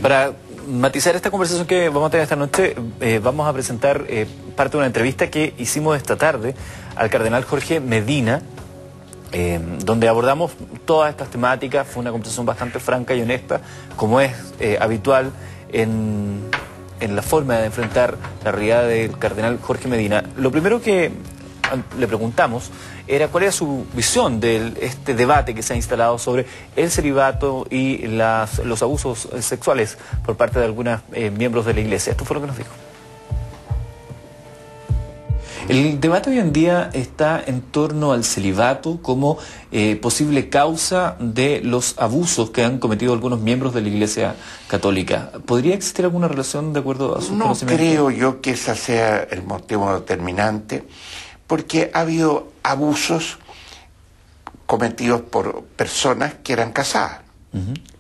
Para matizar esta conversación que vamos a tener esta noche, vamos a presentar parte de una entrevista que hicimos esta tarde al cardenal Jorge Medina, donde abordamos todas estas temáticas. Fue una conversación bastante franca y honesta, como es habitual en la forma de enfrentar la realidad del cardenal Jorge Medina. Lo primero que le preguntamos era cuál era su visión de este debate que se ha instalado sobre el celibato y los abusos sexuales por parte de algunos miembros de la Iglesia. Esto fue lo que nos dijo. El debate hoy en día está en torno al celibato como posible causa de los abusos que han cometido algunos miembros de la Iglesia Católica. ¿Podría existir alguna relación de acuerdo a sus conocimientos? No creo yo que ese sea el motivo determinante, porque ha habido abusos cometidos por personas que eran casadas.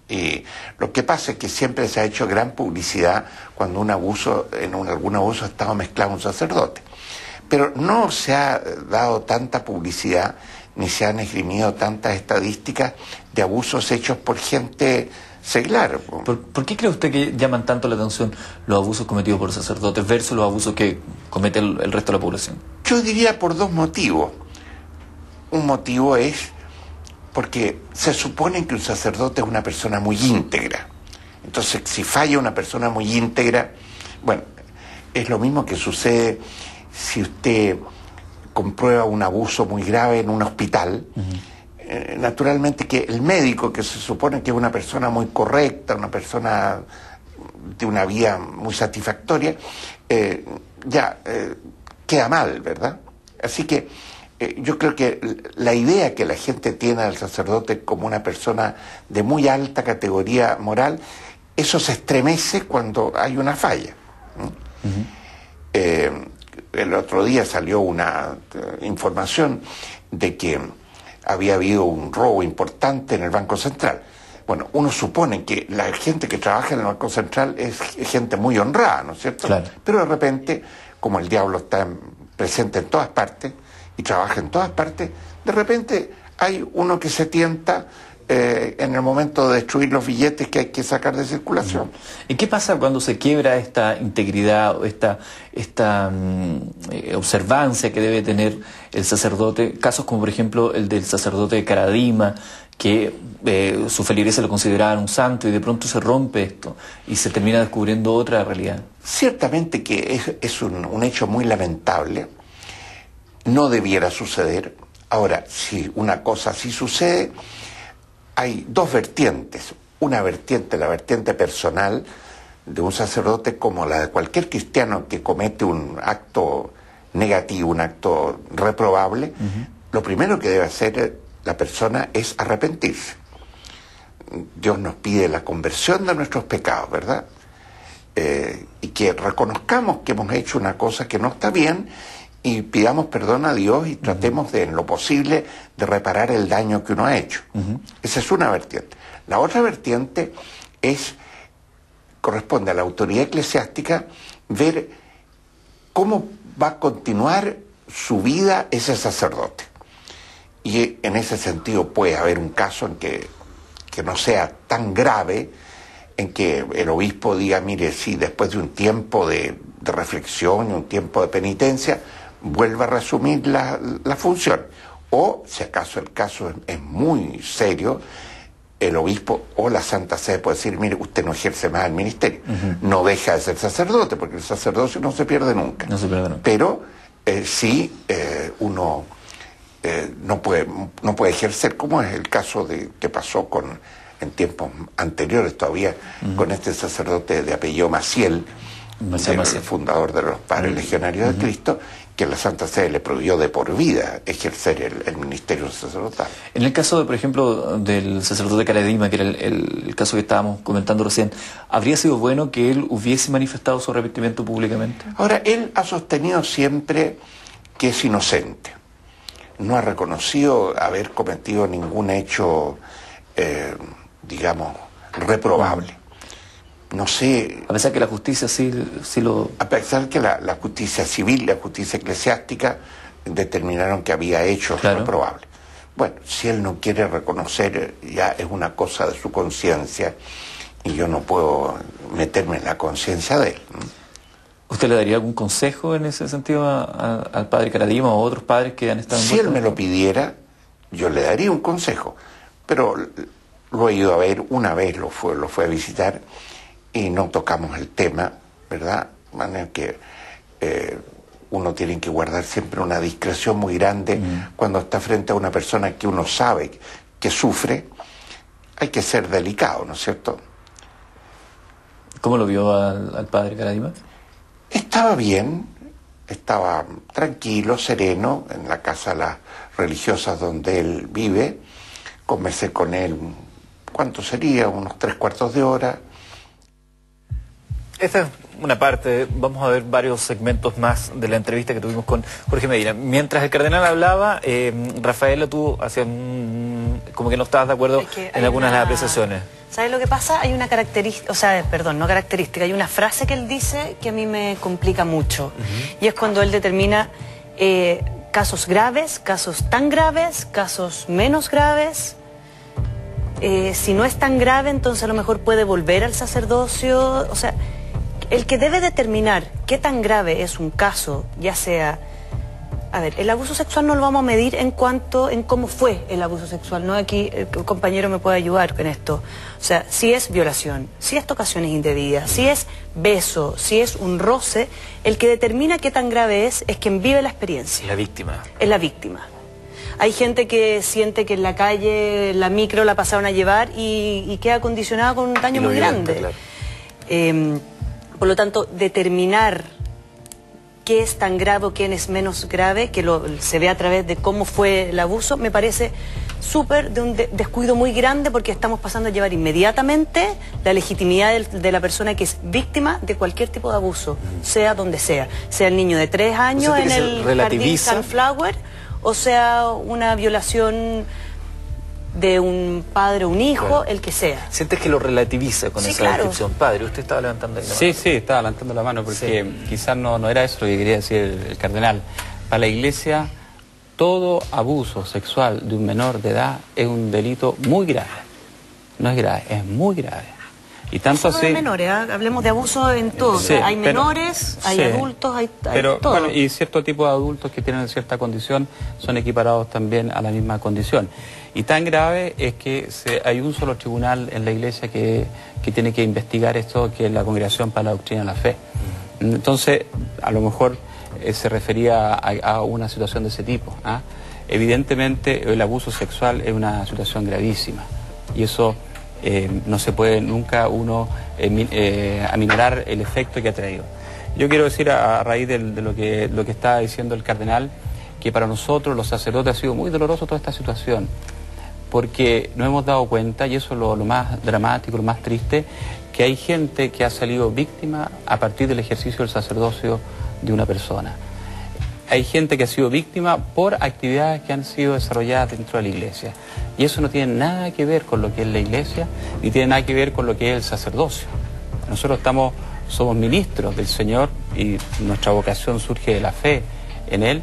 Y lo que pasa es que siempre se ha hecho gran publicidad cuando algún abuso ha estado mezclado un sacerdote. Pero no se ha dado tanta publicidad ni se han esgrimido tantas estadísticas de abusos hechos por gente seglar. ¿Por qué cree usted que llaman tanto la atención los abusos cometidos por sacerdotes versus los abusos que comete el resto de la población? Yo diría por dos motivos. Un motivo es porque se supone que un sacerdote es una persona muy íntegra. Entonces, si falla una persona muy íntegra, bueno, es lo mismo que sucede si usted comprueba un abuso muy grave en un hospital. Naturalmente que el médico, que se supone que es una persona muy correcta, una persona de una vida muy satisfactoria, queda mal, ¿verdad? Así que yo creo que la idea que la gente tiene del sacerdote como una persona de muy alta categoría moral, eso se estremece cuando hay una falla. El otro día salió una información de que había habido un robo importante en el Banco Central. Bueno, uno supone que la gente que trabaja en el Banco Central es gente muy honrada, ¿no es cierto? Claro. Pero de repente, como el diablo está presente en todas partes y trabaja en todas partes, de repente hay uno que se tienta en el momento de destruir los billetes que hay que sacar de circulación. ¿Y qué pasa cuando se quiebra esta integridad o esta observancia que debe tener el sacerdote? Casos como por ejemplo el del sacerdote de Caradima, que su feligreses lo consideraban un santo y de pronto se rompe esto y se termina descubriendo otra realidad. Ciertamente que es un hecho muy lamentable, no debiera suceder. Ahora, si una cosa así sucede, hay dos vertientes. Una vertiente, la vertiente personal de un sacerdote, como la de cualquier cristiano que comete un acto negativo, un acto reprobable. Lo primero que debe hacer la persona es arrepentirse. Dios nos pide la conversión de nuestros pecados, ¿verdad? Y que reconozcamos que hemos hecho una cosa que no está bien y pidamos perdón a Dios y tratemos de, en lo posible, de reparar el daño que uno ha hecho. Esa es una vertiente. La otra vertiente corresponde a la autoridad eclesiástica ver cómo va a continuar su vida ese sacerdote. Y en ese sentido puede haber un caso en que no sea tan grave, en que el obispo diga, mire, sí, después de un tiempo de reflexión y un tiempo de penitencia, vuelva a reasumir la función. O, si acaso el caso es muy serio, el obispo o la Santa Sede puede decir, mire, usted no ejerce más el ministerio. No deja de ser sacerdote, porque el sacerdocio no se pierde nunca. No se pierde nunca. Pero uno no puede ejercer, como es el caso que pasó en tiempos anteriores todavía, con este sacerdote de apellido Maciel, el fundador de los Padres Legionarios de Cristo, que la Santa Sede le prohibió de por vida ejercer el ministerio sacerdotal. En el caso, por ejemplo, del sacerdote Caradima, que era el caso que estábamos comentando recién, ¿habría sido bueno que él hubiese manifestado su arrepentimiento públicamente? Ahora, él ha sostenido siempre que es inocente. No ha reconocido haber cometido ningún hecho, digamos, reprobable. No sé... A pesar que la justicia sí lo... A pesar que la justicia civil, la justicia eclesiástica determinaron que había hechos reprobables. Bueno, si él no quiere reconocer, ya es una cosa de su conciencia y yo no puedo meterme en la conciencia de él. ¿Usted le daría algún consejo en ese sentido al padre Karadima o a otros padres que han estado Si él me lo pidiera, yo le daría un consejo, pero lo he ido a ver una vez, lo fue a visitar y no tocamos el tema, ¿verdad? De manera que uno tiene que guardar siempre una discreción muy grande cuando está frente a una persona que uno sabe que sufre. Hay que ser delicado, ¿no es cierto? ¿Cómo lo vio al padre Karadima? Estaba bien, estaba tranquilo, sereno, en la casa de las religiosas donde él vive. Conversé con él, ¿cuánto sería? Unos 3/4 de hora. Esta es una parte, vamos a ver varios segmentos más de la entrevista que tuvimos con Jorge Medina. Mientras el cardenal hablaba, Rafaela, tú como que no estabas de acuerdo en algunas de las apreciaciones. ¿Sabes lo que pasa? Hay una característica, no característica, hay una frase que él dice que a mí me complica mucho. Y es cuando él determina casos graves, casos tan graves, casos menos graves. Si no es tan grave, entonces a lo mejor puede volver al sacerdocio. O sea, el que debe determinar qué tan grave es un caso, ya sea... A ver, el abuso sexual no lo vamos a medir en cómo fue el abuso sexual, ¿no? Aquí el compañero me puede ayudar con esto. O sea, si es violación, si es tocaciones indebidas, si es beso, si es un roce, el que determina qué tan grave es quien vive la experiencia. La víctima. Es la víctima. Hay gente que siente que en la calle la micro la pasaron a llevar y queda condicionada con un daño muy grande. Claro. Por lo tanto, determinar qué es tan grave o quién es menos grave, que se ve a través de cómo fue el abuso, me parece súper de un descuido muy grande, porque estamos pasando a llevar inmediatamente la legitimidad de la persona que es víctima de cualquier tipo de abuso, sea donde sea el niño de 3 años en el jardín Sunflower, o sea una violación de un padre o un hijo, claro, el que sea. ¿Sientes que lo relativiza con esa descripción? Padre, usted estaba levantando ahí la mano. Sí, estaba levantando la mano porque quizás no era eso lo que quería decir el cardenal. Para la Iglesia, todo abuso sexual de un menor de edad es un delito muy grave. No es grave, es muy grave. Y tanto así... menores, hablemos de abuso en todo. Sí, hay menores, hay adultos, hay todo. Bueno, y cierto tipo de adultos que tienen cierta condición son equiparados también a la misma condición. Y tan grave es que hay un solo tribunal en la Iglesia que tiene que investigar esto, que es la Congregación para la Doctrina de la Fe. Entonces, a lo mejor se refería a una situación de ese tipo. Evidentemente, el abuso sexual es una situación gravísima. Y eso no se puede nunca uno aminorar el efecto que ha traído. Yo quiero decir, a raíz de lo que está diciendo el cardenal, que para nosotros, los sacerdotes, ha sido muy doloroso toda esta situación, porque nos hemos dado cuenta, y eso es lo más dramático, lo más triste, que hay gente que ha salido víctima a partir del ejercicio del sacerdocio de una persona. Hay gente que ha sido víctima por actividades que han sido desarrolladas dentro de la Iglesia. Y eso no tiene nada que ver con lo que es la Iglesia, ni tiene nada que ver con lo que es el sacerdocio. Nosotros somos ministros del Señor y nuestra vocación surge de la fe en Él,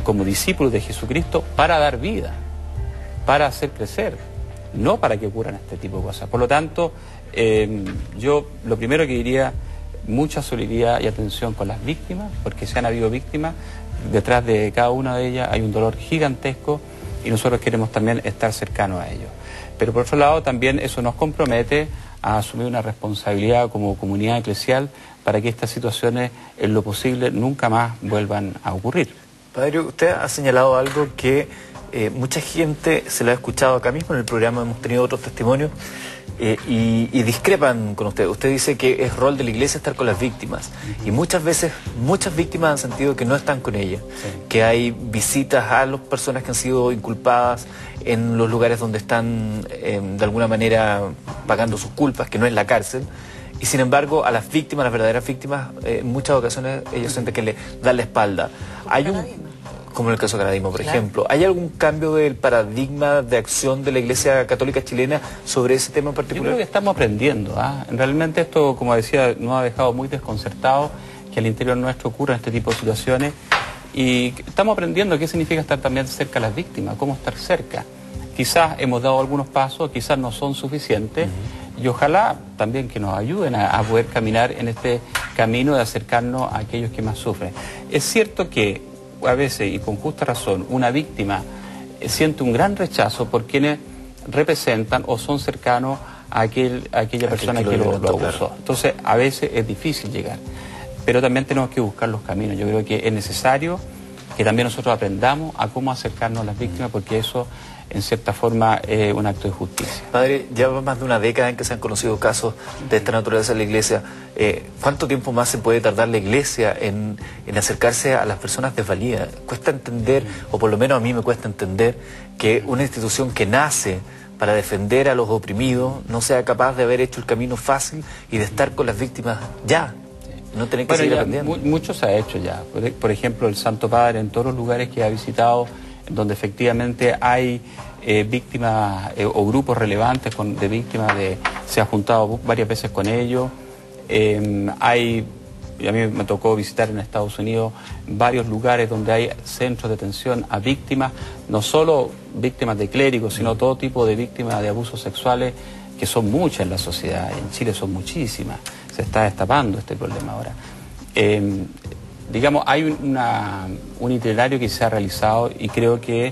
como discípulos de Jesucristo, para dar vida, para hacer crecer, no para que ocurran este tipo de cosas. Por lo tanto, yo lo primero que diría, mucha solidaridad y atención con las víctimas, porque si han habido víctimas, detrás de cada una de ellas hay un dolor gigantesco y nosotros queremos también estar cercanos a ellos. Pero por otro lado, también eso nos compromete a asumir una responsabilidad como comunidad eclesial para que estas situaciones, en lo posible, nunca más vuelvan a ocurrir. Padre, usted ha señalado algo que mucha gente se lo ha escuchado acá mismo en el programa, hemos tenido otros testimonios y discrepan con usted. Usted dice que es rol de la Iglesia estar con las víctimas y muchas veces muchas víctimas han sentido que no están con ellas, que hay visitas a las personas que han sido inculpadas en los lugares donde están de alguna manera pagando sus culpas, que no es la cárcel. Y sin embargo, a las víctimas, las verdaderas víctimas, en muchas ocasiones ellos sienten que le dan la espalda. Hay como en el caso de Karadima, por ejemplo, ¿hay algún cambio del paradigma de acción de la Iglesia Católica chilena sobre ese tema en particular? Yo creo que estamos aprendiendo. Realmente esto, como decía, nos ha dejado muy desconcertados que al interior nuestro ocurran este tipo de situaciones y estamos aprendiendo qué significa estar también cerca a las víctimas, cómo estar cerca. Quizás hemos dado algunos pasos, quizás no son suficientes, y ojalá también que nos ayuden a poder caminar en este camino de acercarnos a aquellos que más sufren. Es cierto que a veces, y con justa razón, una víctima siente un gran rechazo por quienes representan o son cercanos a aquella persona que lo abusó. Claro. Entonces, a veces es difícil llegar, pero también tenemos que buscar los caminos. Yo creo que es necesario que también nosotros aprendamos a cómo acercarnos a las víctimas, porque eso, en cierta forma, es un acto de justicia. Padre, ya va más de una década en que se han conocido casos de esta naturaleza en la Iglesia. ¿Cuánto tiempo más se puede tardar la Iglesia en acercarse a las personas desvalidas? Cuesta entender, o por lo menos a mí me cuesta entender, que una institución que nace para defender a los oprimidos no sea capaz de haber hecho el camino fácil y de estar con las víctimas ya. No tener que seguir aprendiendo. Mucho se ha hecho ya. Por ejemplo, el Santo Padre, en todos los lugares que ha visitado, donde efectivamente hay víctimas o grupos relevantes de víctimas, se ha juntado varias veces con ellos. A mí me tocó visitar en Estados Unidos varios lugares donde hay centros de atención a víctimas, no solo víctimas de clérigos, sino todo tipo de víctimas de abusos sexuales, que son muchas en la sociedad. En Chile son muchísimas. Se está destapando este problema ahora. Digamos, hay un itinerario que se ha realizado y creo que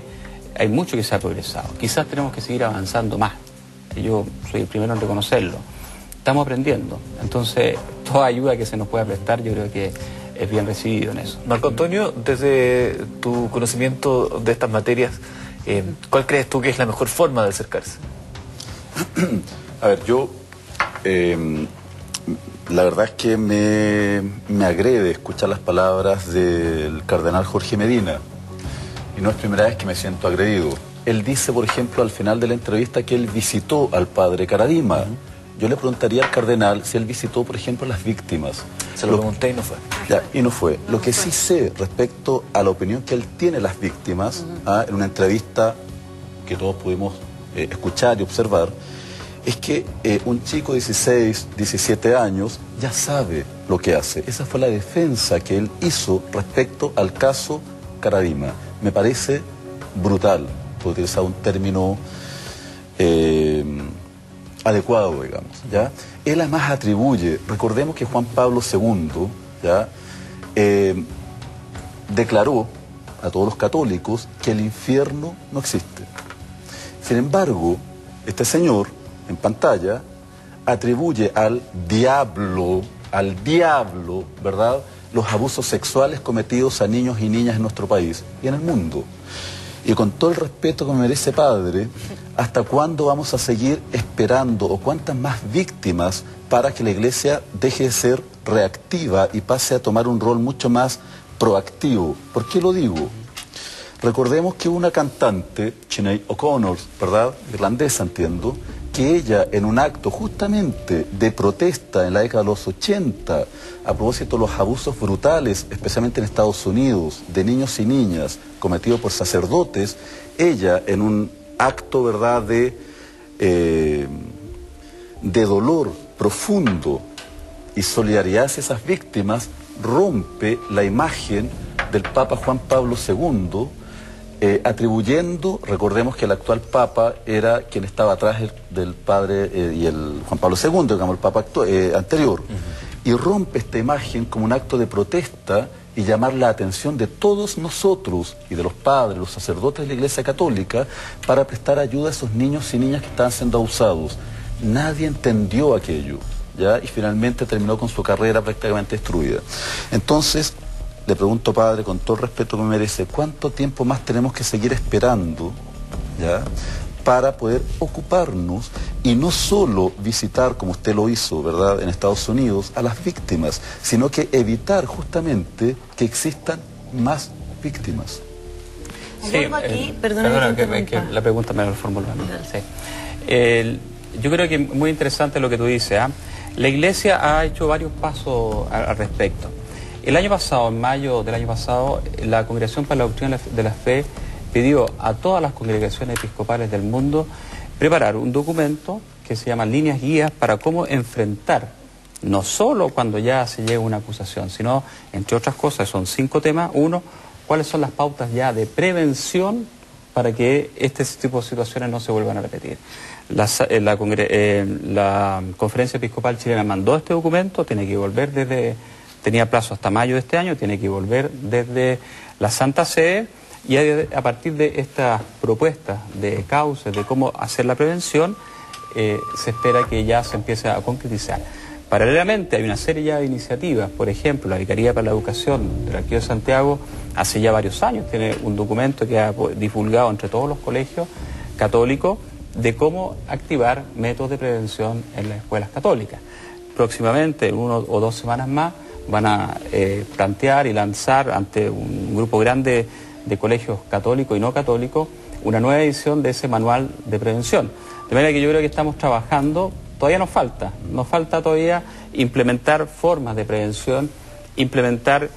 hay mucho que se ha progresado. Quizás tenemos que seguir avanzando más. Yo soy el primero en reconocerlo. Estamos aprendiendo. Entonces, toda ayuda que se nos pueda prestar, yo creo que es bien recibido en eso. Marco Antonio, desde tu conocimiento de estas materias, ¿cuál crees tú que es la mejor forma de acercarse? A ver, yo... la verdad es que me agrede escuchar las palabras del cardenal Jorge Medina, y no es primera vez que me siento agredido. Él dice, por ejemplo, al final de la entrevista que él visitó al padre Caradima. Yo le preguntaría al cardenal si él visitó, por ejemplo, a las víctimas. Se lo pregunté y no fue. Ya, y no fue. Lo que sí sé respecto a la opinión que él tiene de las víctimas, en una entrevista que todos pudimos escuchar y observar, es que un chico de 16, 17 años ya sabe lo que hace. Esa fue la defensa que él hizo respecto al caso Caradima. Me parece brutal, por utilizar un término adecuado, digamos, ¿ya? Él además atribuye, recordemos que Juan Pablo II, ¿ya? Declaró a todos los católicos que el infierno no existe. Sin embargo, este señor, en pantalla, atribuye al diablo, ¿verdad?, los abusos sexuales cometidos a niños y niñas en nuestro país y en el mundo. Y con todo el respeto que me merece padre, ¿hasta cuándo vamos a seguir esperando o cuántas más víctimas para que la Iglesia deje de ser reactiva y pase a tomar un rol mucho más proactivo? ¿Por qué lo digo? Recordemos que una cantante, Sinead O'Connor, ¿verdad?, irlandesa, entiendo, que ella en un acto justamente de protesta en la década de los 80 a propósito de los abusos brutales, especialmente en Estados Unidos, de niños y niñas cometidos por sacerdotes, ella en un acto, ¿verdad?, de dolor profundo y solidaridad hacia esas víctimas, rompe la imagen del Papa Juan Pablo II, atribuyendo, recordemos que el actual Papa era quien estaba atrás del padre y el Juan Pablo II, digamos, el Papa anterior, y rompe esta imagen como un acto de protesta y llamar la atención de todos nosotros y de los padres, los sacerdotes de la Iglesia Católica, para prestar ayuda a esos niños y niñas que estaban siendo abusados. Nadie entendió aquello, ¿ya? Y finalmente terminó con su carrera prácticamente destruida. Entonces, le pregunto, padre, con todo el respeto que me merece, ¿cuánto tiempo más tenemos que seguir esperando, ¿ya?, para poder ocuparnos y no solo visitar, como usted lo hizo, ¿verdad?, en Estados Unidos, a las víctimas, sino que evitar justamente que existan más víctimas? Sí, aquí, perdona que la pregunta me la formuló a mí. Sí. Yo creo que es muy interesante lo que tú dices, ¿eh? La Iglesia ha hecho varios pasos al respecto. El año pasado, en mayo del año pasado, la Congregación para la Doctrina de la Fe pidió a todas las congregaciones episcopales del mundo preparar un documento que se llama Líneas Guías para cómo enfrentar, no solo cuando ya se llega a una acusación, sino, entre otras cosas, son 5 temas. 1, cuáles son las pautas ya de prevención para que este tipo de situaciones no se vuelvan a repetir. La Conferencia Episcopal Chilena mandó este documento, tiene que volver tenía plazo hasta mayo de este año, tiene que volver desde la Santa Sede, y a partir de estas propuestas de cauces, de cómo hacer la prevención, se espera que ya se empiece a concretizar. Paralelamente hay una serie ya de iniciativas, por ejemplo, la Vicaría para la Educación de la Arquidiócesis de Santiago hace ya varios años tiene un documento que ha divulgado entre todos los colegios católicos de cómo activar métodos de prevención en las escuelas católicas. Próximamente, en 1 o 2 semanas más, van a plantear y lanzar ante un grupo grande de colegios católicos y no católicos una nueva edición de ese manual de prevención. De manera que yo creo que estamos trabajando, todavía nos falta todavía implementar formas de prevención, implementar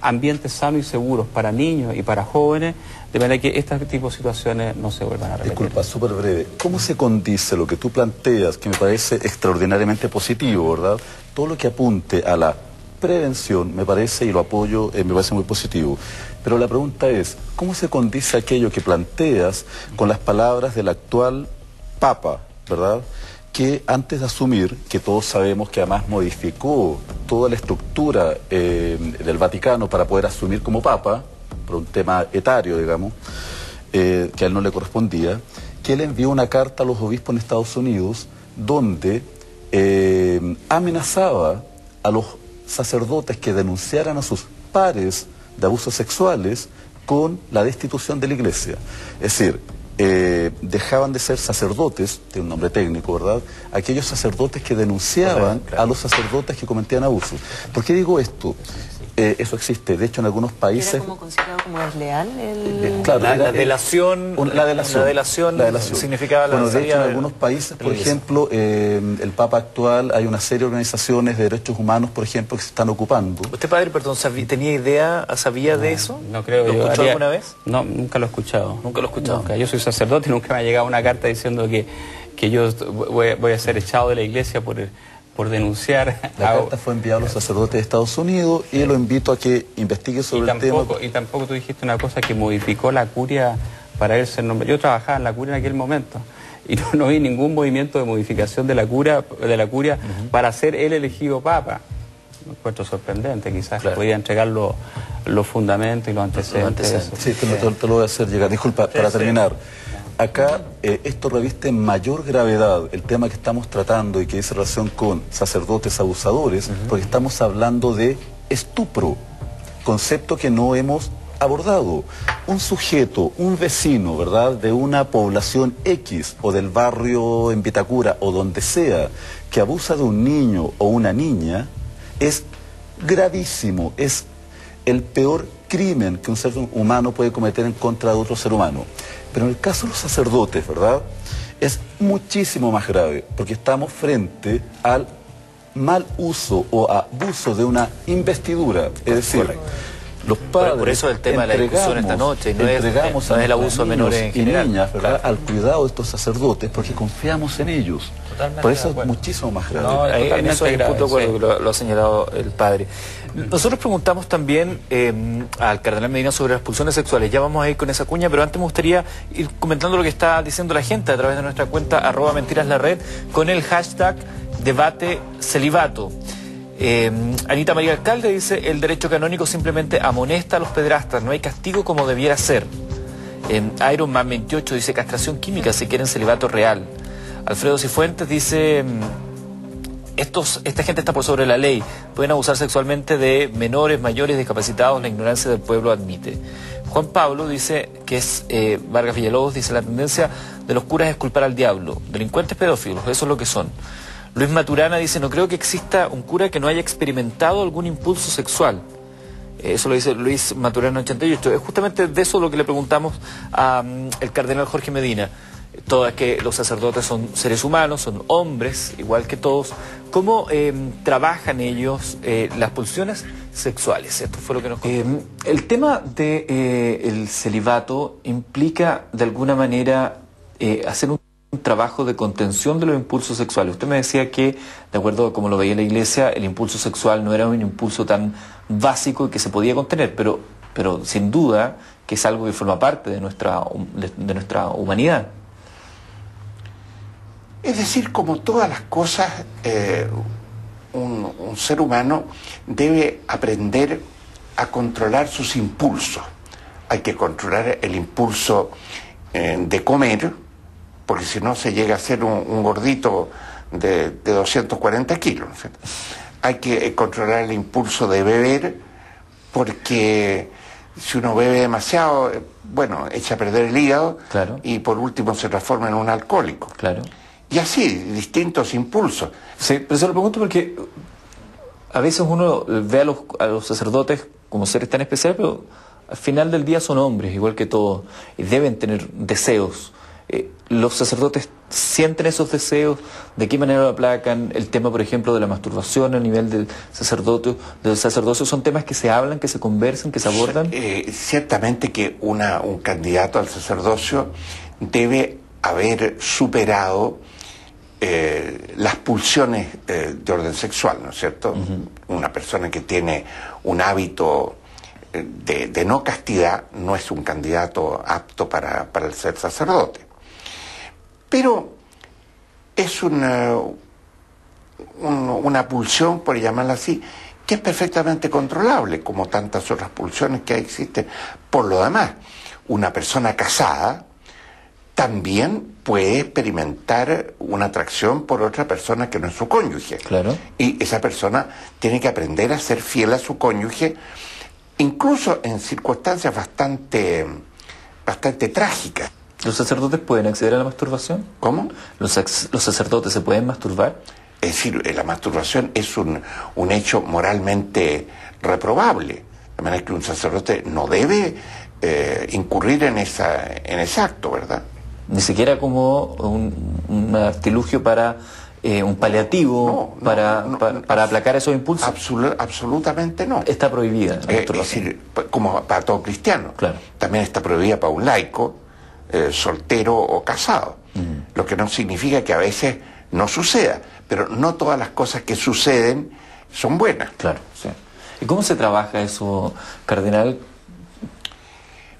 ambientes sanos y seguros para niños y para jóvenes, de manera que este tipo de situaciones no se vuelvan a repetir. Disculpa, súper breve. ¿Cómo se condice lo que tú planteas, que me parece extraordinariamente positivo, ¿verdad? Todo lo que apunte a la prevención, me parece, y lo apoyo, me parece muy positivo. Pero la pregunta es, ¿cómo se condice aquello que planteas con las palabras del actual Papa, ¿verdad?, que antes de asumir, que todos sabemos que además modificó toda la estructura del Vaticano para poder asumir como Papa, por un tema etario, digamos, que a él no le correspondía, que él envió una carta a los obispos en Estados Unidos donde amenazaba a los sacerdotes que denunciaran a sus pares de abusos sexuales con la destitución de la Iglesia. Es decir, dejaban de ser sacerdotes, tiene un nombre técnico, ¿verdad?, aquellos sacerdotes que denunciaban a los sacerdotes que cometían abusos. ¿Por qué digo esto? Eso existe, de hecho en algunos países... ¿Era como considerado como desleal? Claro, la delación significaba la... Bueno, de hecho en algunos países, por ejemplo, el Papa actual, hay una serie de organizaciones de derechos humanos, por ejemplo, que se están ocupando. ¿Usted, padre, perdón, tenía idea, sabía de eso? No creo. ¿Lo escuchó alguna vez? No, nunca lo he escuchado. ¿Nunca lo he escuchado? Nunca. Yo soy sacerdote y nunca me ha llegado una carta diciendo que yo voy a ser echado de la iglesia por denunciar. La carta fue enviada a los sacerdotes de Estados Unidos y lo invito a que investigue sobre el tema. Y tampoco tú dijiste una cosa que modificó la curia para él ser nombrado. Yo trabajaba en la curia en aquel momento y no vi ningún movimiento de modificación de la curia para ser él elegido papa. Me encuentro sorprendente, quizás podía entregar los fundamentos y los antecedentes. Sí, te lo voy a hacer llegar. Disculpa, para terminar. Acá esto reviste mayor gravedad el tema que estamos tratando y que dice relación con sacerdotes abusadores, porque estamos hablando de estupro, concepto que no hemos abordado. Un sujeto, un vecino, ¿verdad?, de una población X o del barrio en Vitacura o donde sea, que abusa de un niño o una niña, es gravísimo, es el peor crimen que un ser humano puede cometer en contra de otro ser humano. Pero en el caso de los sacerdotes, ¿verdad?, es muchísimo más grave, porque estamos frente al mal uso o abuso de una investidura. Es decir, los padres por eso el tema de la discusión esta noche, no es el abuso a menores en general, y niñas, ¿verdad?, al cuidado de estos sacerdotes, porque confiamos en ellos. Totalmente por eso es muchísimo más grave. No, en eso hay un punto de acuerdo, que lo ha señalado el padre. Nosotros preguntamos también al cardenal Medina sobre las pulsiones sexuales. Ya vamos a ir con esa cuña, pero antes me gustaría ir comentando lo que está diciendo la gente a través de nuestra cuenta @mentiraslarred con el hashtag #debatecelibato. Anita María Alcalde dice: el derecho canónico simplemente amonesta a los pederastas, no hay castigo como debiera ser. Iron Man 28 dice: castración química si quieren celibato real. Alfredo Cifuentes dice: esta gente está por sobre la ley, pueden abusar sexualmente de menores, mayores, discapacitados, la ignorancia del pueblo admite. Juan Pablo dice que es Vargas Villalobos, dice: la tendencia de los curas es culpar al diablo, delincuentes pedófilos, eso es lo que son. Luis Maturana dice: no creo que exista un cura que no haya experimentado algún impulso sexual. Eso lo dice Luis Maturana 88. Es justamente de eso lo que le preguntamos al cardenal Jorge Medina. Todas que los sacerdotes son seres humanos, son hombres, igual que todos. ¿Cómo trabajan ellos las pulsiones sexuales? Esto fue lo que nos contó. El tema del celibato implica, de alguna manera, hacer un trabajo de contención de los impulsos sexuales. Usted me decía que, de acuerdo a como lo veía la Iglesia, el impulso sexual no era un impulso tan básico y que se podía contener, pero sin duda que es algo que forma parte de nuestra humanidad. Es decir, como todas las cosas, un ser humano debe aprender a controlar sus impulsos. Hay que controlar el impulso de comer, porque si no se llega a ser un gordito de 240 kilos, ¿no? Hay que controlar el impulso de beber, porque si uno bebe demasiado, bueno, echa a perder el hígado, claro, y por último se transforma en un alcohólico. Claro. Y así, distintos impulsos. Sí, pero se lo pregunto porque a veces uno ve a los sacerdotes como seres tan especiales, pero al final del día son hombres, igual que todos, y deben tener deseos. ¿Los sacerdotes sienten esos deseos? ¿De qué manera lo aplacan? El tema, por ejemplo, de la masturbación a nivel del sacerdocio, ¿son temas que se hablan, que se conversan, que se abordan? Ciertamente que un candidato al sacerdocio debe haber superado las pulsiones de orden sexual, ¿no es cierto? Una persona que tiene un hábito de no castidad no es un candidato apto para el ser sacerdote. Pero es una pulsión, por llamarla así, que es perfectamente controlable, como tantas otras pulsiones que existen. Por lo demás, una persona casada también puede experimentar una atracción por otra persona que no es su cónyuge. Claro. Y esa persona tiene que aprender a ser fiel a su cónyuge, incluso en circunstancias bastante trágicas. ¿Los sacerdotes pueden acceder a la masturbación? ¿Cómo? ¿Los sacerdotes se pueden masturbar? Es decir, la masturbación es un hecho moralmente reprobable. De manera que un sacerdote no debe incurrir en ese acto, ¿verdad? Ni siquiera como un artilugio para un paliativo, para aplacar esos impulsos. Absolutamente no. Está prohibida la masturbación. Es decir, como para todo cristiano. Claro. También está prohibida para un laico, soltero o casado. Lo que no significa que a veces no suceda, pero no todas las cosas que suceden son buenas. Claro, sí. ¿Y cómo se trabaja eso, cardenal?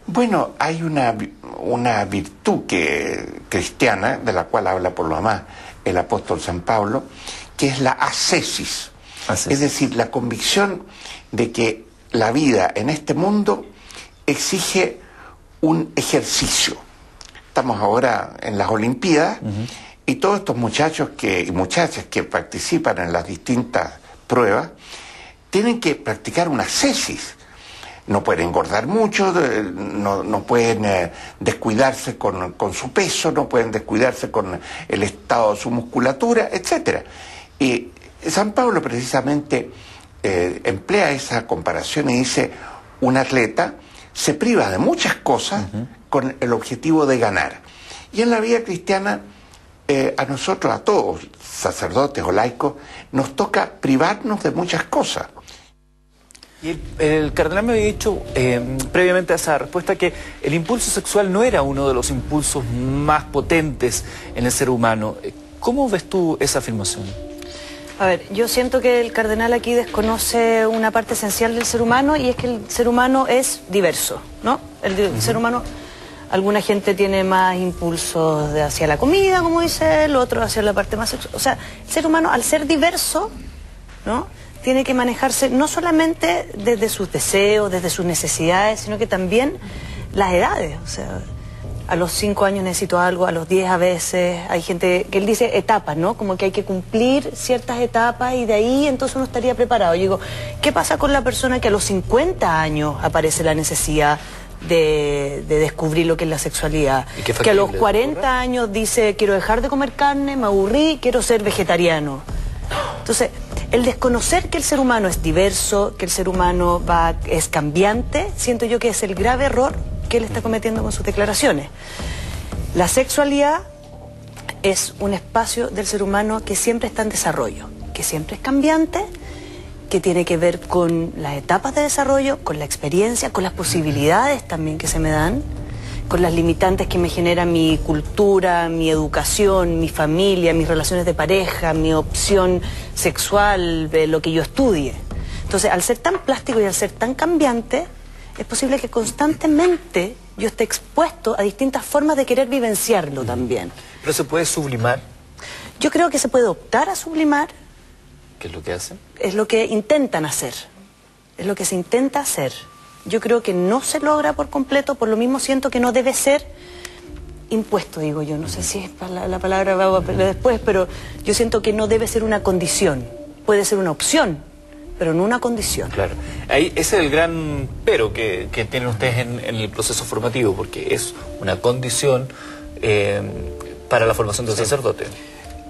Bueno, hay una virtud cristiana, de la cual habla por lo demás el apóstol San Pablo, que es la ascesis. Es decir, la convicción de que la vida en este mundo exige un ejercicio. Estamos ahora en las Olimpiadas y todos estos muchachos y muchachas que participan en las distintas pruebas tienen que practicar una ascesis. No pueden engordar mucho, no pueden descuidarse con su peso, no pueden descuidarse con el estado de su musculatura, etc. Y San Pablo precisamente emplea esa comparación y dice, un atleta se priva de muchas cosas con el objetivo de ganar. Y en la vida cristiana, a nosotros, a todos, sacerdotes o laicos, nos toca privarnos de muchas cosas. Y el cardenal me había dicho previamente a esa respuesta que el impulso sexual no era uno de los impulsos más potentes en el ser humano. ¿Cómo ves tú esa afirmación? A ver, yo siento que el cardenal aquí desconoce una parte esencial del ser humano, y es que el ser humano es diverso, ¿no? El ser humano, alguna gente tiene más impulsos hacia la comida, como dice él, otro hacia la parte más sexual. O sea, el ser humano, al ser diverso, ¿no?, tiene que manejarse no solamente desde sus deseos, desde sus necesidades, sino que también las edades. O sea, a los 5 años necesito algo, a los 10 a veces. Hay gente que él dice etapas, ¿no? Como que hay que cumplir ciertas etapas y de ahí entonces uno estaría preparado. Yo digo, ¿qué pasa con la persona que a los 50 años aparece la necesidad de descubrir lo que es la sexualidad? Que a los 40 años dice, quiero dejar de comer carne, me aburrí, quiero ser vegetariano. Entonces, el desconocer que el ser humano es diverso, que el ser humano es cambiante, siento yo que es el grave error que él está cometiendo con sus declaraciones. La sexualidad es un espacio del ser humano que siempre está en desarrollo, que siempre es cambiante, que tiene que ver con las etapas de desarrollo, con la experiencia, con las posibilidades también que se me dan, con las limitantes que me genera mi cultura, mi educación, mi familia, mis relaciones de pareja, mi opción sexual, lo que yo estudie. Entonces, al ser tan plástico y al ser tan cambiante, es posible que constantemente yo esté expuesto a distintas formas de querer vivenciarlo también. ¿Pero se puede sublimar? Yo creo que se puede optar a sublimar. ¿Qué es lo que hacen? Es lo que intentan hacer. Es lo que se intenta hacer. Yo creo que no se logra por completo, por lo mismo siento que no debe ser impuesto, digo yo. No sé si es la palabra va después, pero yo siento que no debe ser una condición. Puede ser una opción, pero no una condición. Claro. Ahí, ese es el gran pero que tienen ustedes en el proceso formativo, porque es una condición para la formación del sacerdote.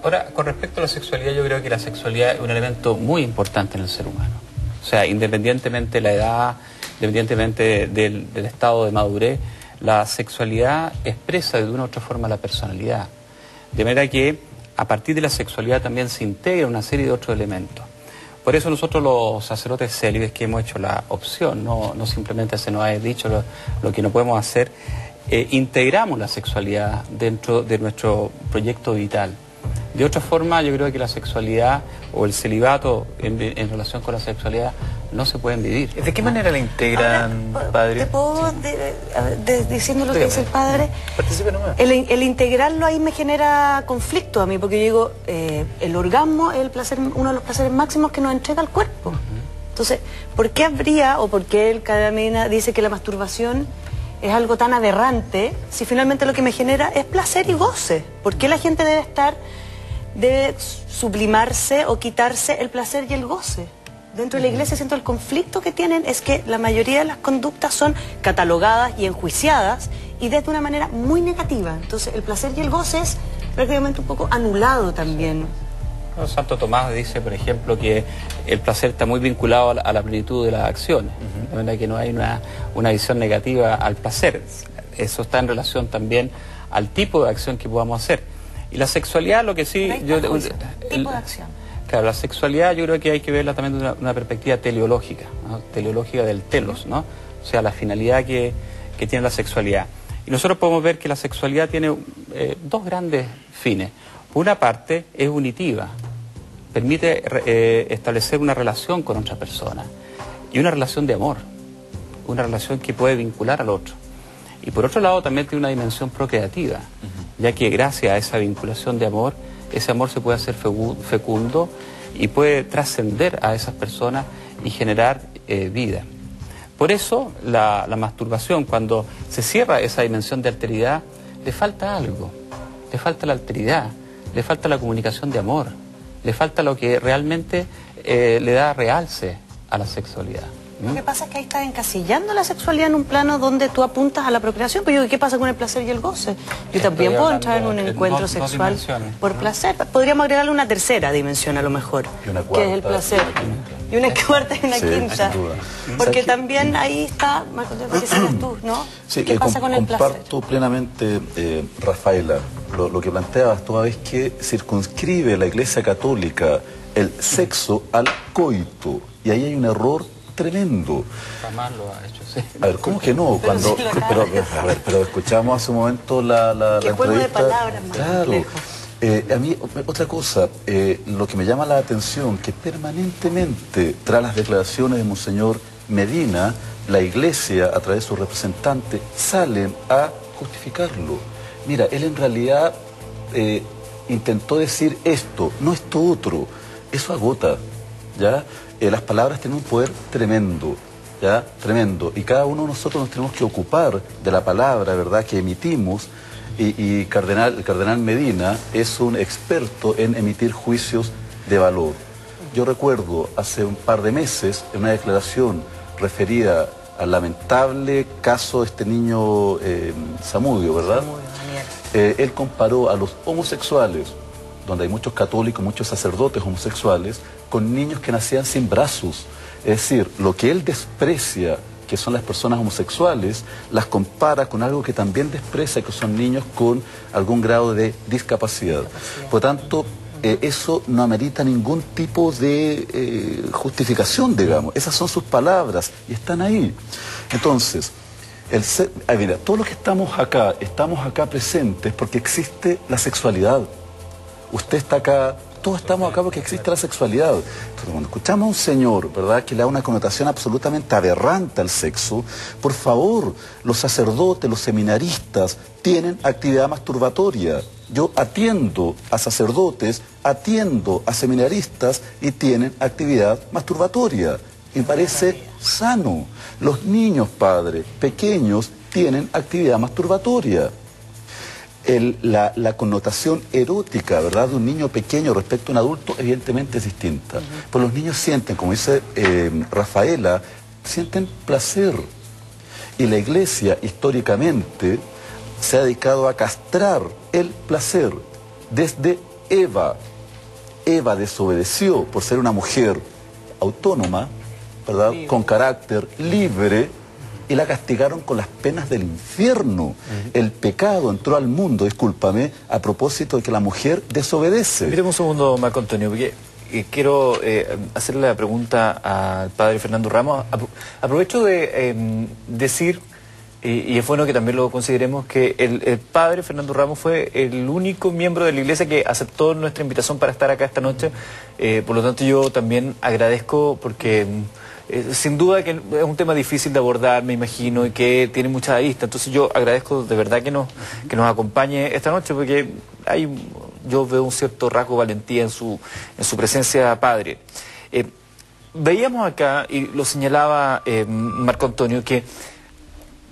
Ahora, con respecto a la sexualidad, yo creo que la sexualidad es un elemento muy importante en el ser humano. O sea, independientemente de la edad, independientemente del estado de madurez, la sexualidad expresa de una u otra forma la personalidad. De manera que a partir de la sexualidad también se integra una serie de otros elementos. Por eso nosotros los sacerdotes célibes que hemos hecho la opción, no simplemente se nos ha dicho lo que no podemos hacer, integramos la sexualidad dentro de nuestro proyecto vital. De otra forma, yo creo que la sexualidad o el celibato en relación con la sexualidad no se pueden vivir. ¿De qué manera la integran, ahora, padre? ¿Te puedo, diciendo lo que dice el padre? Participe nomás. El integrarlo ahí me genera conflicto a mí, porque yo digo, el orgasmo es el placer, uno de los placeres máximos que nos entrega el cuerpo. Entonces, ¿por qué habría, o por qué el Cadamina dice que la masturbación es algo tan aberrante, si finalmente lo que me genera es placer y goce? ¿Por qué la gente debe sublimarse o quitarse el placer y el goce? Dentro de la iglesia siento el conflicto que tienen es que la mayoría de las conductas son catalogadas y enjuiciadas y desde una manera muy negativa. Entonces el placer y el goce es prácticamente un poco anulado también. Santo Tomás dice, por ejemplo, que el placer está muy vinculado a la plenitud de las acciones. De manera que no hay una visión negativa al placer. Eso está en relación también al tipo de acción que podamos hacer. Y la sexualidad, lo que sí... tipo de acción. Claro, la sexualidad yo creo que hay que verla también de una perspectiva teleológica, ¿no? Teleológica del telos, ¿no? O sea, la finalidad que tiene la sexualidad. Y nosotros podemos ver que la sexualidad tiene dos grandes fines. Por una parte, es unitiva, permite establecer una relación con otra persona y una relación de amor, una relación que puede vincular al otro. Y por otro lado también tiene una dimensión procreativa, ya que gracias a esa vinculación de amor, ese amor se puede hacer fecundo y puede trascender a esas personas y generar vida. Por eso la masturbación, cuando se cierra esa dimensión de alteridad, le falta algo, le falta la alteridad, le falta la comunicación de amor, le falta lo que realmente le da realce a la sexualidad. Lo que pasa es que ahí estás encasillando la sexualidad en un plano donde tú apuntas a la procreación. Pero ¿qué pasa con el placer y el goce? Yo también puedo entrar en un encuentro sexual por placer. Podríamos agregarle una tercera dimensión a lo mejor, que es el placer. Y una cuarta y una quinta. Porque también ahí está, Marco, ¿qué sabes tú, no? Sí, ¿Qué pasa con el placer? Comparto plenamente, Rafaela, lo que planteabas toda vez que circunscribe la Iglesia Católica el sexo al coito. Y ahí hay un error tremendo. Jamás lo ha hecho, sí. A ver, ¿cómo que no? Cuando, pero escuchamos hace un momento la ¿Qué juego de palabras más claro. A mí, otra cosa, lo que me llama la atención, que permanentemente, tras las declaraciones de Monseñor Medina, la Iglesia, a través de sus representantes, salen a justificarlo. Mira, él en realidad intentó decir esto, no esto otro. Eso agota, ¿ya? Las palabras tienen un poder tremendo, ¿ya? Tremendo. Y cada uno de nosotros nos tenemos que ocupar de la palabra, ¿verdad?, que emitimos. Y el cardenal Medina es un experto en emitir juicios de valor. Yo recuerdo hace un par de meses, en una declaración referida al lamentable caso de este niño Zamudio, ¿verdad? Él comparó a los homosexuales, donde hay muchos católicos, muchos sacerdotes homosexuales, con niños que nacían sin brazos. Es decir, lo que él desprecia, que son las personas homosexuales, las compara con algo que también desprecia, que son niños con algún grado de discapacidad. Por tanto, eso no amerita ningún tipo de justificación, digamos. Esas son sus palabras y están ahí. Entonces, mira, todos los que estamos acá presentes porque existe la sexualidad. Usted está acá, todos estamos acá porque existe la sexualidad. Entonces, cuando escuchamos a un señor, ¿verdad?, que le da una connotación absolutamente aberrante al sexo, por favor, los sacerdotes, los seminaristas, tienen actividad masturbatoria. Yo atiendo a sacerdotes, atiendo a seminaristas y tienen actividad masturbatoria. Me parece sano. Los niños, padre, pequeños, tienen actividad masturbatoria. La connotación erótica, ¿verdad?, de un niño pequeño respecto a un adulto, evidentemente es distinta. Pues los niños sienten, como dice Rafaela, sienten placer. Y la Iglesia, históricamente, se ha dedicado a castrar el placer. Desde Eva. Eva desobedeció por ser una mujer autónoma, ¿verdad?, con carácter libre, y la castigaron con las penas del infierno. El pecado entró al mundo, discúlpame, a propósito de que la mujer desobedece. Míreme un segundo, Marco Antonio, porque quiero hacerle la pregunta al padre Fernando Ramos. Aprovecho de decir, y es bueno que también lo consideremos, que el padre Fernando Ramos fue el único miembro de la Iglesia que aceptó nuestra invitación para estar acá esta noche. Por lo tanto, yo también agradezco porque... sin duda que es un tema difícil de abordar, me imagino, y que tiene mucha arista. Entonces yo agradezco de verdad que nos acompañe esta noche, porque yo veo un cierto rasgo de valentía en su presencia, padre. Veíamos acá, y lo señalaba Marco Antonio, que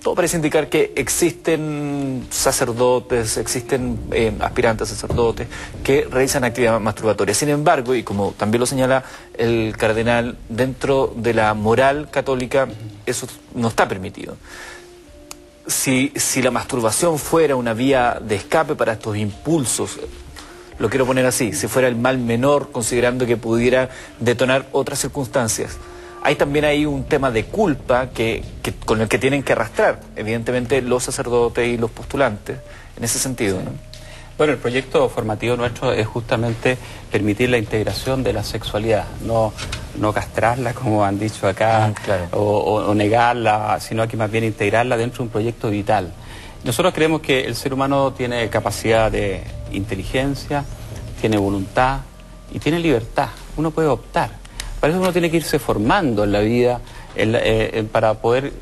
todo parece indicar que existen sacerdotes, existen aspirantes a sacerdotes que realizan actividad masturbatoria. Sin embargo, y como también lo señala el cardenal, dentro de la moral católica eso no está permitido. Si la masturbación fuera una vía de escape para estos impulsos, lo quiero poner así, si fuera el mal menor, considerando que pudiera detonar otras circunstancias, hay también ahí un tema de culpa con el que tienen que arrastrar, evidentemente, los sacerdotes y los postulantes, en ese sentido, ¿no? Bueno, el proyecto formativo nuestro es justamente permitir la integración de la sexualidad, no castrarla, como han dicho acá, claro, o negarla, sino que más bien integrarla dentro de un proyecto vital. Nosotros creemos que el ser humano tiene capacidad de inteligencia, tiene voluntad y tiene libertad. Uno puede optar. Para eso uno tiene que irse formando en la vida para poder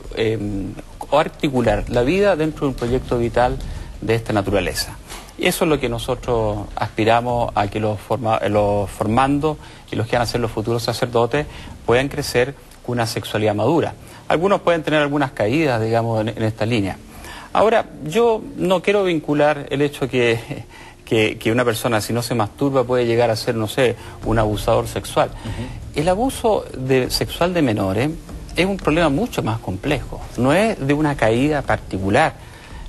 articular la vida dentro de un proyecto vital de esta naturaleza. Y eso es lo que nosotros aspiramos a que los formandos y los que van a ser los futuros sacerdotes puedan crecer con una sexualidad madura. Algunos pueden tener algunas caídas, digamos, en esta línea. Ahora, yo no quiero vincular el hecho que una persona, si no se masturba, puede llegar a ser, no sé, un abusador sexual. El abuso sexual de menores es un problema mucho más complejo. No es de una caída particular.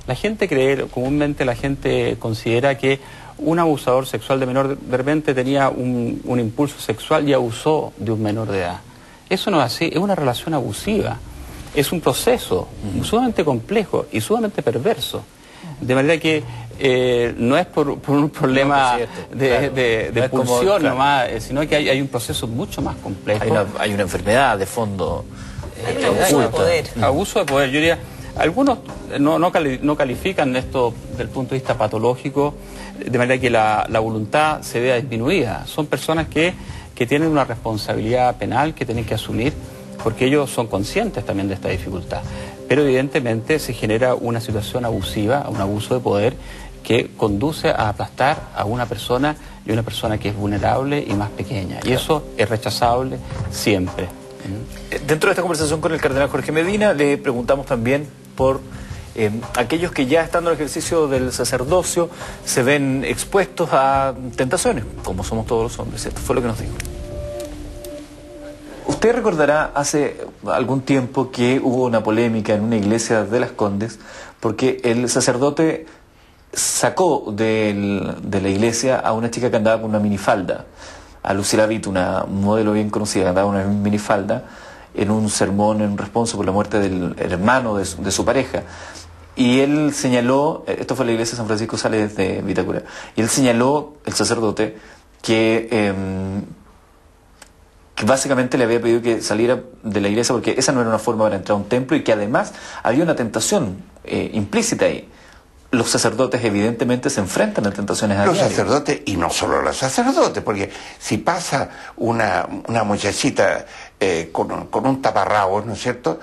La gente comúnmente la gente considera que un abusador sexual de menor de repente tenía un impulso sexual y abusó de un menor de edad. Eso no es así, es una relación abusiva. Es un proceso sumamente complejo y sumamente perverso. De manera que no es por un problema de pulsión nomás, sino que hay un proceso mucho más complejo. Hay una enfermedad de fondo. Abuso de poder. Abuso de poder. Yo diría, algunos no califican esto desde el punto de vista patológico, de manera que la voluntad se vea disminuida. Son personas que tienen una responsabilidad penal que tienen que asumir, porque ellos son conscientes también de esta dificultad. Pero evidentemente se genera una situación abusiva, un abuso de poder, que conduce a aplastar a una persona, y una persona que es vulnerable y más pequeña. Y eso es rechazable siempre. Dentro de esta conversación con el cardenal Jorge Medina, le preguntamos también por aquellos que ya estando en el ejercicio del sacerdocio se ven expuestos a tentaciones, como somos todos los hombres. Esto fue lo que nos dijo. Usted recordará hace algún tiempo que hubo una polémica en una iglesia de Las Condes porque el sacerdote sacó de la iglesia a una chica que andaba con una minifalda, a Lucila Vitt, una modelo bien conocida, que andaba con una minifalda, en un sermón en responso por la muerte del hermano de su pareja. Y él señaló, esto fue la iglesia de San Francisco Sales de Vitacura, y él señaló, el sacerdote, que básicamente le había pedido que saliera de la iglesia porque esa no era una forma para entrar a un templo y que además había una tentación implícita ahí. los sacerdotes evidentemente se enfrentan a tentaciones a Los diario. sacerdotes, y no solo los sacerdotes, porque si pasa una muchachita con un taparrabos, ¿no es cierto?,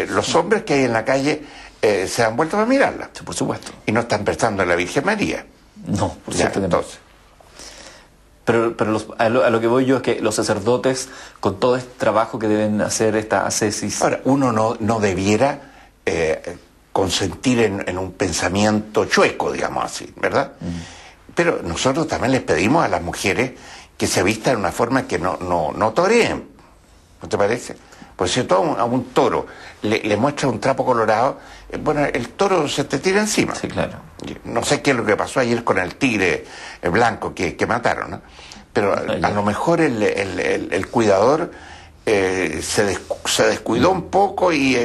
los hombres que hay en la calle se han vuelto a mirarla. Sí, por supuesto. Y no están pensando en la Virgen María. No, por Ya, cierto que no. entonces, Pero a lo que voy yo es que los sacerdotes, con todo este trabajo que deben hacer, esta ascesis... ahora, uno no debiera consentir en un pensamiento chueco, digamos así, ¿verdad? Pero nosotros también les pedimos a las mujeres que se vistan de una forma que no toreen, ¿no te parece? Por cierto, a un toro le muestra un trapo colorado, bueno, el toro se te tira encima. Sí, claro. No sé qué es lo que pasó ayer con el tigre blanco que mataron, ¿no? Pero a lo mejor el cuidador se descuidó un poco y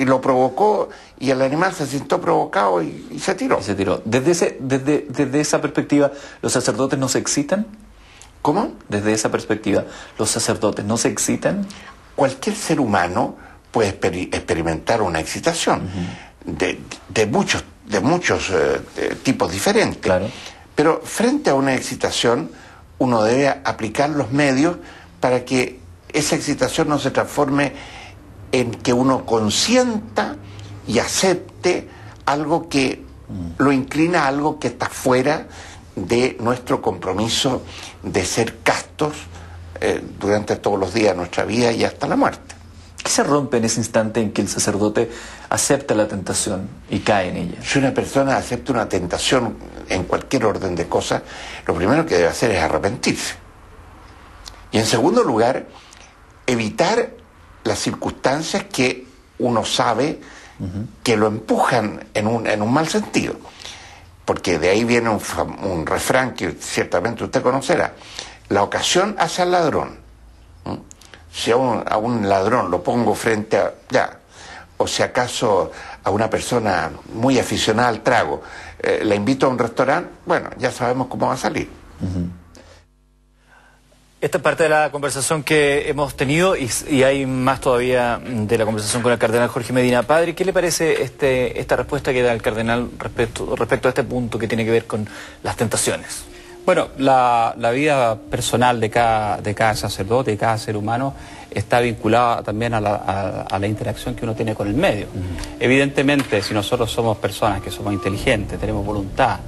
lo provocó, y el animal se sintió provocado y se tiró. Y se tiró. Desde esa perspectiva, ¿los sacerdotes no se excitan? ¿Cómo? Desde esa perspectiva, ¿los sacerdotes no se excitan? Cualquier ser humano puede experimentar una excitación de muchos tipos diferentes. Claro. Pero frente a una excitación, uno debe aplicar los medios para que esa excitación no se transforme en que uno consienta y acepte algo que lo inclina a algo que está fuera de nuestro compromiso de ser castos durante todos los días de nuestra vida y hasta la muerte. ¿Qué se rompe en ese instante en que el sacerdote acepta la tentación y cae en ella? Si una persona acepta una tentación en cualquier orden de cosas, lo primero que debe hacer es arrepentirse. Y en segundo lugar, evitar las circunstancias que uno sabe que lo empujan en un mal sentido. Porque de ahí viene un refrán que ciertamente usted conocerá: la ocasión hace al ladrón. Si a un ladrón lo pongo frente a... o si acaso a una persona muy aficionada al trago la invito a un restaurante, bueno, ya sabemos cómo va a salir. Esta es parte de la conversación que hemos tenido y hay más todavía de la conversación con el cardenal Jorge Medina. Padre, ¿qué le parece esta respuesta que da el cardenal respecto a este punto que tiene que ver con las tentaciones? Bueno, la vida personal de cada sacerdote, de cada ser humano, está vinculada también a la interacción que uno tiene con el medio. Evidentemente, si nosotros somos personas que somos inteligentes, tenemos voluntad,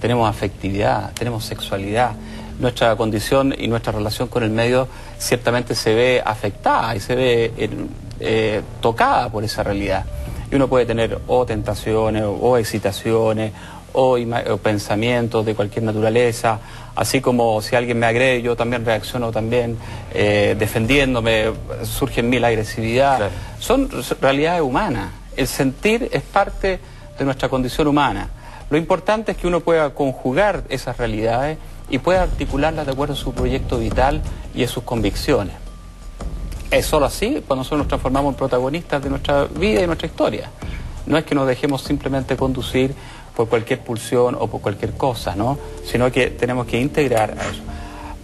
tenemos afectividad, tenemos sexualidad, nuestra condición y nuestra relación con el medio ciertamente se ve afectada y se ve tocada por esa realidad. Y uno puede tener o tentaciones o excitaciones o pensamientos de cualquier naturaleza, así como si alguien me agrede, yo también reacciono defendiéndome, surge en mí la agresividad. Claro. Son realidades humanas. El sentir es parte de nuestra condición humana. Lo importante es que uno pueda conjugar esas realidades y pueda articularlas de acuerdo a su proyecto vital y a sus convicciones. Es solo así cuando nosotros nos transformamos en protagonistas de nuestra vida y nuestra historia. No es que nos dejemos simplemente conducir por cualquier pulsión o por cualquier cosa, ¿no? Sino que tenemos que integrar a eso.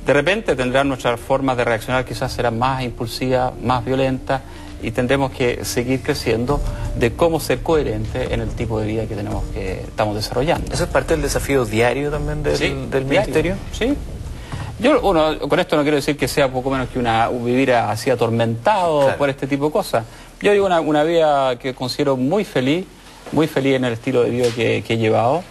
De repente tendrán nuestras formas de reaccionar, quizás serán más impulsivas, más violentas, y tendremos que seguir creciendo de cómo ser coherentes en el tipo de vida que estamos desarrollando. ¿Eso es parte del desafío diario también del ministerio? Sí. Con esto no quiero decir que sea poco menos que vivir así atormentado por este tipo de cosas. Yo digo una vida que considero muy feliz en el estilo de vida que he llevado,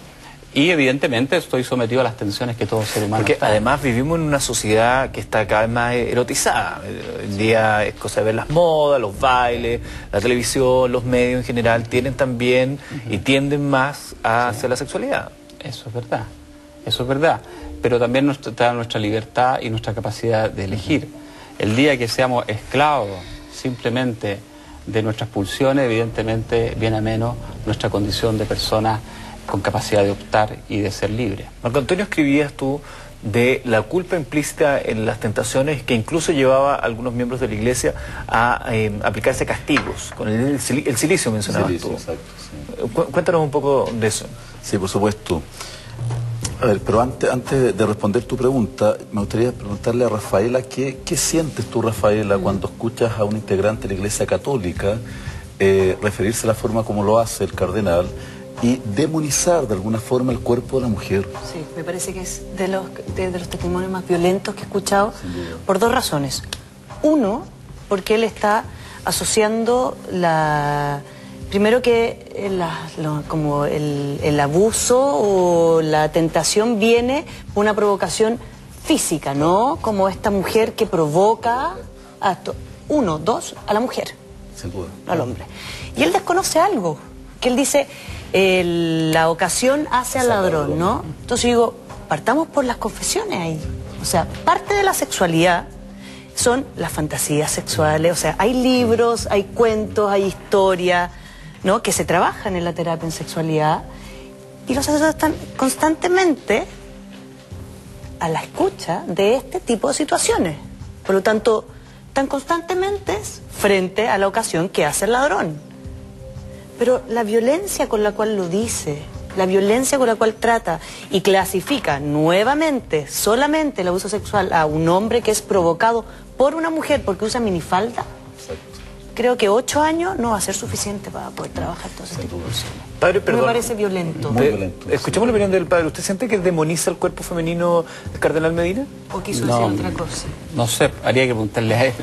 y evidentemente estoy sometido a las tensiones que todo ser humano Porque está. además vivimos en una sociedad que está cada vez más erotizada. El día es cosa de ver las modas, los bailes, la televisión, los medios en general tienen también y tienden más hacia la sexualidad. Eso es verdad, pero también está nuestra libertad y nuestra capacidad de elegir. El día que seamos esclavos simplemente de nuestras pulsiones, evidentemente viene a menos nuestra condición de personas con capacidad de optar y de ser libre. Marco Antonio, escribías tú de la culpa implícita en las tentaciones que incluso llevaba a algunos miembros de la Iglesia a aplicarse castigos. Con el silicio mencionabas tú. Exacto, sí. Cuéntanos un poco de eso. Sí, por supuesto. A ver, pero antes de responder tu pregunta, me gustaría preguntarle a Rafaela, ¿qué sientes tú, Rafaela, cuando escuchas a un integrante de la Iglesia Católica referirse a la forma como lo hace el cardenal y demonizar de alguna forma el cuerpo de la mujer. Sí, me parece que es de los testimonios más violentos que he escuchado por dos razones. Uno, porque él está asociando primero que como el abuso o la tentación viene por una provocación física, ¿no? Como esta mujer que provoca uno, dos, a la mujer. Sin duda. Al hombre. Y él desconoce algo, que él dice, la ocasión hace al ladrón, ¿no? Entonces yo digo, partamos por las confesiones ahí. O sea, parte de la sexualidad son las fantasías sexuales, o sea, hay libros, hay cuentos, hay historia, ¿no? Que se trabajan en la terapia en sexualidad, y los sacerdotes están constantemente a la escucha de este tipo de situaciones. Por lo tanto, están constantemente frente a la ocasión que hace el ladrón. Pero la violencia con la cual lo dice, la violencia con la cual trata y clasifica nuevamente, solamente el abuso sexual a un hombre que es provocado por una mujer porque usa minifalda, creo que 8 años no va a ser suficiente para poder trabajar todo ese tipo de cosas. Padre, perdón. Me parece violento. Muy violento. Escuchemos la opinión del padre. ¿Usted siente que demoniza el cuerpo femenino el cardenal Medina? ¿O quiso decir otra cosa? No sé, habría que preguntarle a él.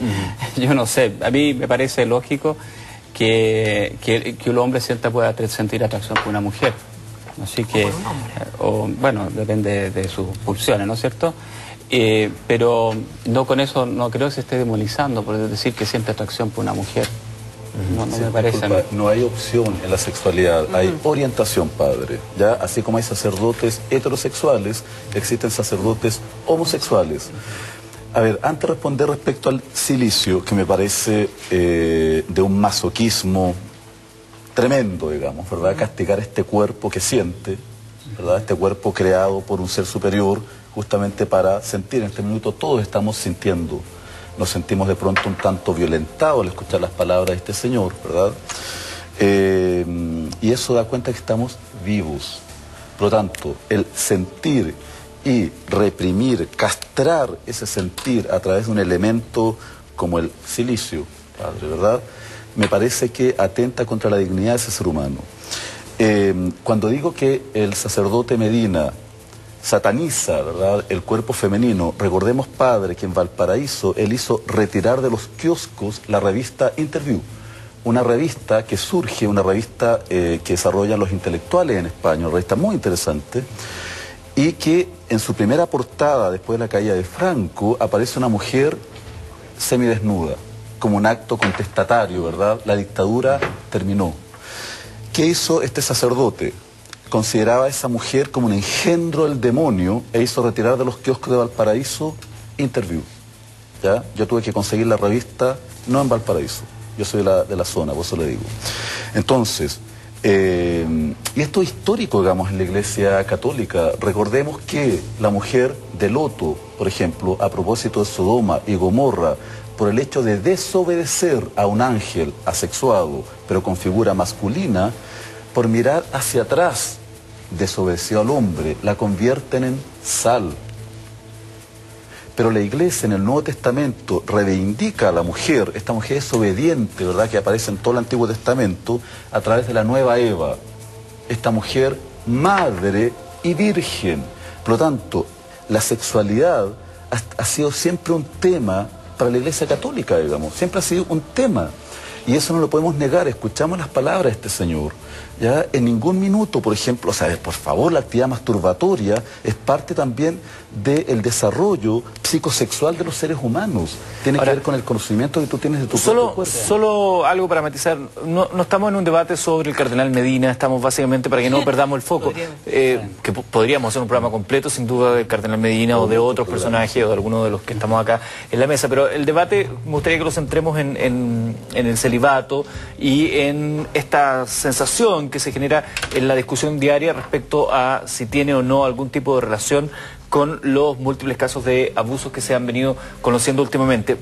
Yo no sé, a mí me parece lógico que un hombre pueda sentir atracción por una mujer. Así que, bueno, depende de sus pulsiones, ¿no es cierto? Pero no con eso, no creo que se esté demonizando por decir que siente atracción por una mujer. No me parece. Disculpa, no hay opción en la sexualidad, hay orientación, padre. ¿Ya? Así como hay sacerdotes heterosexuales, existen sacerdotes homosexuales. A ver, antes de responder respecto al cilicio, que me parece de un masoquismo tremendo, digamos, ¿verdad? Castigar este cuerpo que siente, ¿verdad? Este cuerpo creado por un ser superior, justamente para sentir. En este minuto todos estamos sintiendo. Nos sentimos de pronto un tanto violentados al escuchar las palabras de este señor, ¿verdad? Y eso da cuenta que estamos vivos. Por lo tanto, el sentir y reprimir, castrar ese sentir a través de un elemento como el cilicio, padre, ¿verdad? Me parece que atenta contra la dignidad de ese ser humano. Cuando digo que el sacerdote Medina sataniza, ¿verdad?, el cuerpo femenino, recordemos, padre, que en Valparaíso él hizo retirar de los kioscos la revista Interview, una revista que surge, una revista que desarrollan los intelectuales en España, una revista muy interesante, y que en su primera portada, después de la caída de Franco, aparece una mujer semidesnuda, como un acto contestatario, ¿verdad? La dictadura terminó. ¿Qué hizo este sacerdote? Consideraba a esa mujer como un engendro del demonio e hizo retirar de los kioscos de Valparaíso Interview. ¿Ya? Yo tuve que conseguir la revista, no en Valparaíso, yo soy de la zona, por eso le digo. Entonces, y esto es histórico, digamos, en la Iglesia Católica. Recordemos que la mujer de Loto, por ejemplo, a propósito de Sodoma y Gomorra, por el hecho de desobedecer a un ángel asexuado, pero con figura masculina, por mirar hacia atrás, desobedeció al hombre, la convierten en sal. Pero la Iglesia en el Nuevo Testamento reivindica a la mujer, esta mujer es obediente, ¿verdad?, que aparece en todo el Antiguo Testamento, a través de la nueva Eva, esta mujer madre y virgen. Por lo tanto, la sexualidad ha sido siempre un tema para la Iglesia Católica, digamos, siempre ha sido un tema. Y eso no lo podemos negar. Escuchamos las palabras de este señor. Ya en ningún minuto, por ejemplo, o sea, por favor, la actividad masturbatoria es parte también del desarrollo psicosexual de los seres humanos. Tiene que ver con el conocimiento que tú tienes de tu propio cuerpo. Solo algo para matizar. No estamos en un debate sobre el cardenal Medina, estamos básicamente para que no perdamos el foco. Que podríamos hacer un programa completo, sin duda, del cardenal Medina o de otros personajes o de alguno de los que estamos acá en la mesa. Pero el debate, me gustaría que lo centremos en el celibato y en esta sensación que se genera en la discusión diaria respecto a si tiene o no algún tipo de relación con los múltiples casos de abusos que se han venido conociendo últimamente.